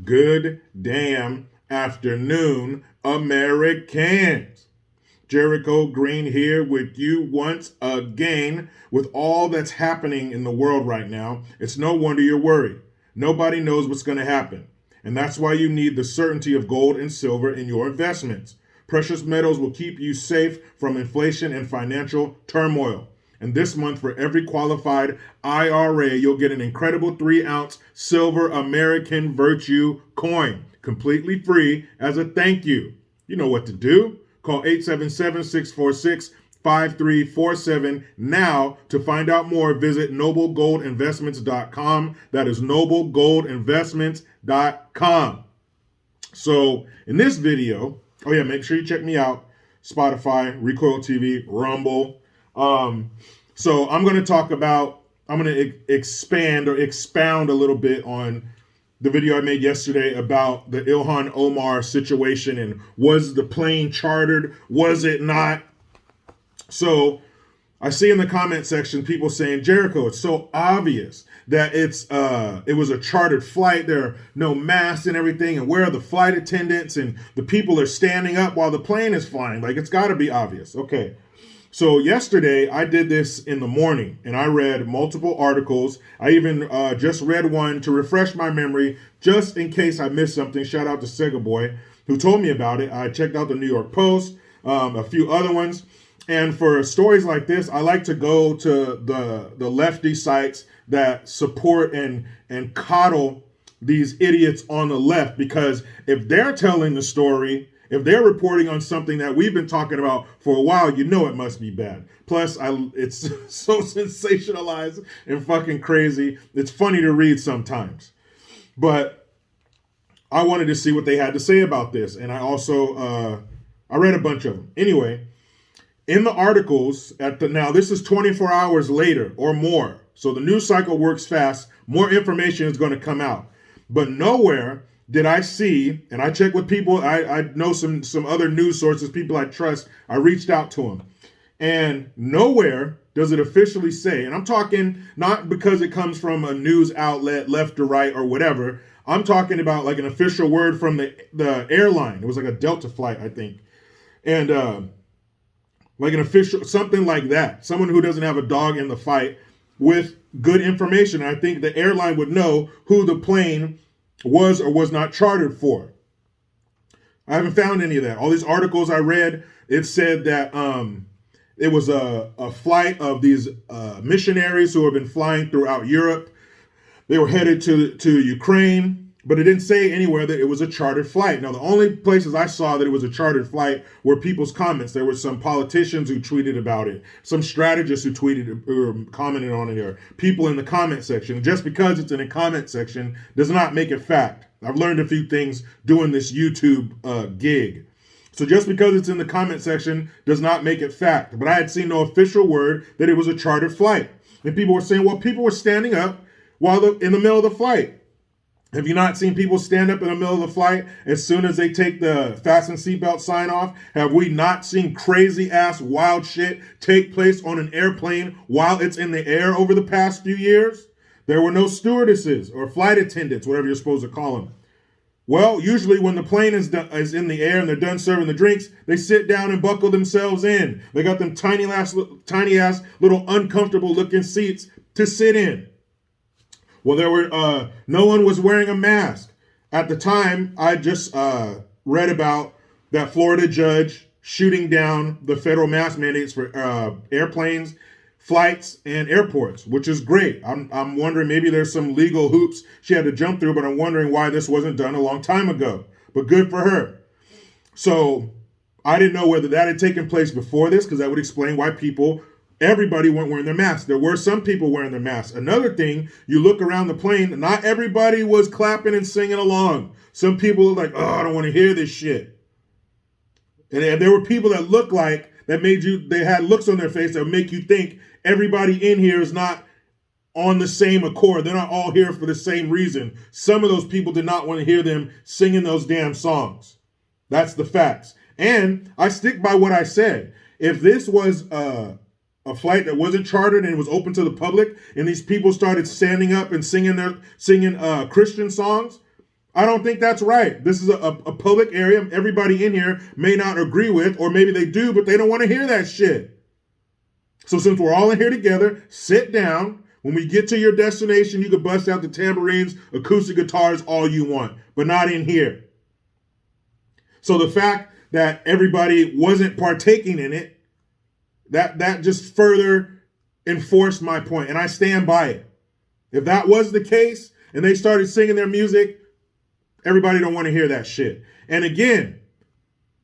Good damn afternoon, Americans. Jericho Green here with you once again. With all that's happening in the world right now, it's no wonder you're worried. Nobody knows what's going to happen. And that's why you need the certainty of gold and silver in your investments. Precious metals will keep you safe from inflation and financial turmoil. And this month, for every qualified IRA, you'll get an incredible 3-ounce silver American Virtue coin, completely free as a thank you. You know what to do. Call 877-646-5347 now to find out more. Visit noblegoldinvestments.com. That is noblegoldinvestments.com. So in this video, make sure you check me out. Spotify, Recoil TV, Rumble. So I'm going to expound a little bit on the video I made yesterday about the Ilhan Omar situation and was the plane chartered? Was it not? So I see in the comment section people saying, Jericho, it's so obvious that it was a chartered flight. There are no masks and everything. And where are the flight attendants? And the people are standing up while the plane is flying. Like, it's got to be obvious. Okay. So yesterday I did this in the morning and I read multiple articles. I even just read one to refresh my memory just in case I missed something. Shout out to Sega Boy who told me about it. I checked out the New York Post, a few other ones. And for stories like this, I like to go to the lefty sites that support and coddle these idiots on the left, because if they're telling the story, if they're reporting on something that we've been talking about for a while, you know it must be bad. Plus, it's so sensationalized and fucking crazy. It's funny to read sometimes. But I wanted to see what they had to say about this. And I also, I read a bunch of them. Anyway, in the articles, now this is 24 hours later or more. So the news cycle works fast. More information is going to come out. But nowhere did I see, and I checked with people, I know some other news sources, people I trust, I reached out to them. And nowhere does it officially say, and I'm talking not because it comes from a news outlet, left or right or whatever, I'm talking about like an official word from the airline. It was like a Delta flight, I think. And like an official, something like that. Someone who doesn't have a dog in the fight with good information. I think the airline would know who the plane was or was not chartered for. I haven't found any of that. All these articles I read, it said that it was a flight of these missionaries who have been flying throughout Europe. They were headed to Ukraine, but it didn't say anywhere that it was a chartered flight. Now, the only places I saw that it was a chartered flight were people's comments. There were some politicians who tweeted about it, some strategists who tweeted or commented on it, or people in the comment section. Just because it's in a comment section does not make it fact. I've learned a few things doing this YouTube gig. So just because it's in the comment section does not make it fact. But I had seen no official word that it was a chartered flight. And people were saying, well, people were standing up while in the middle of the flight. Have you not seen people stand up in the middle of the flight as soon as they take the fasten seatbelt sign off? Have we not seen crazy ass wild shit take place on an airplane while it's in the air over the past few years? There were no stewardesses or flight attendants, whatever you're supposed to call them. Well, usually when the plane is in the air and they're done serving the drinks, they sit down and buckle themselves in. They got them tiny ass little uncomfortable looking seats to sit in. Well, no one was wearing a mask. At the time, I just read about that Florida judge shooting down the federal mask mandates for airplanes, flights, and airports, which is great. I'm wondering, maybe there's some legal hoops she had to jump through, but I'm wondering why this wasn't done a long time ago. But good for her. So I didn't know whether that had taken place before this, because that would explain why everybody weren't wearing their masks. There were some people wearing their masks. Another thing, you look around the plane, not everybody was clapping and singing along. Some people were like, oh, I don't want to hear this shit. And there were people that looked like, they had looks on their face that would make you think everybody in here is not on the same accord. They're not all here for the same reason. Some of those people did not want to hear them singing those damn songs. That's the facts. And I stick by what I said. If this was a flight that wasn't chartered and it was open to the public, and these people started standing up and singing Christian songs, I don't think that's right. This is a public area everybody in here may not agree with, or maybe they do, but they don't want to hear that shit. So since we're all in here together, sit down. When we get to your destination, you can bust out the tambourines, acoustic guitars, all you want, but not in here. So the fact that everybody wasn't partaking in it, that just further enforced my point, and I stand by it. If that was the case, and they started singing their music, everybody don't want to hear that shit. And again,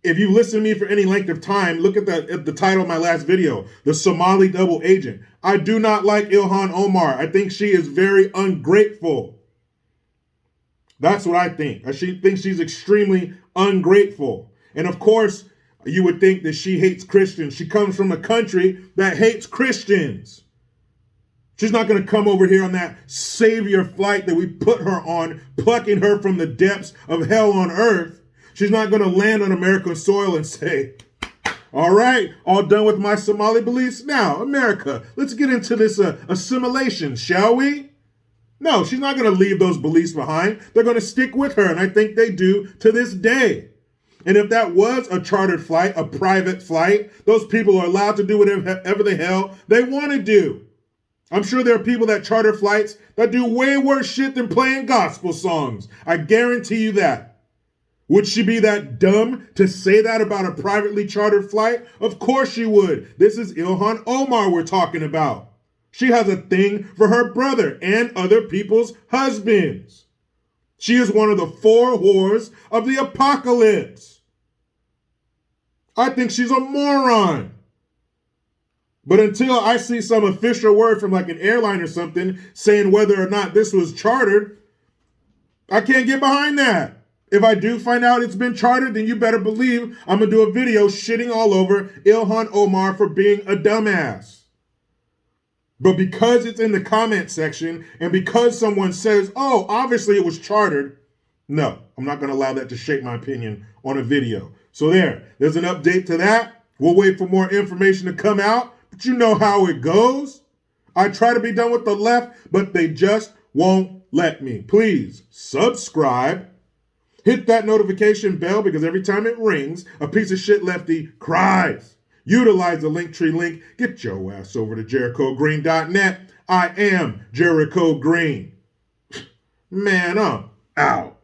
if you listen to me for any length of time, look at the title of my last video, The Somali Double Agent. I do not like Ilhan Omar. I think she is very ungrateful. That's what I think. I think she's extremely ungrateful. And of course, you would think that she hates Christians. She comes from a country that hates Christians. She's not going to come over here on that savior flight that we put her on, plucking her from the depths of hell on earth. She's not going to land on American soil and say, all right, all done with my Somali beliefs. Now, America, let's get into this assimilation, shall we? No, she's not going to leave those beliefs behind. They're going to stick with her, and I think they do to this day. And if that was a chartered flight, a private flight, those people are allowed to do whatever the hell they want to do. I'm sure there are people that charter flights that do way worse shit than playing gospel songs. I guarantee you that. Would she be that dumb to say that about a privately chartered flight? Of course she would. This is Ilhan Omar we're talking about. She has a thing for her brother and other people's husbands. She is one of the 4 whores of the apocalypse. I think she's a moron. But until I see some official word from like an airline or something saying whether or not this was chartered, I can't get behind that. If I do find out it's been chartered, then you better believe I'm going to do a video shitting all over Ilhan Omar for being a dumbass. But because it's in the comment section and because someone says, oh, obviously it was chartered, no, I'm not going to allow that to shape my opinion on a video. So there's an update to that. We'll wait for more information to come out, but you know how it goes. I try to be done with the left, but they just won't let me. Please subscribe. Hit that notification bell because every time it rings, a piece of shit lefty cries. Utilize the Linktree link. Get your ass over to JerichoGreen.net. I am Jericho Green. Man, I'm out.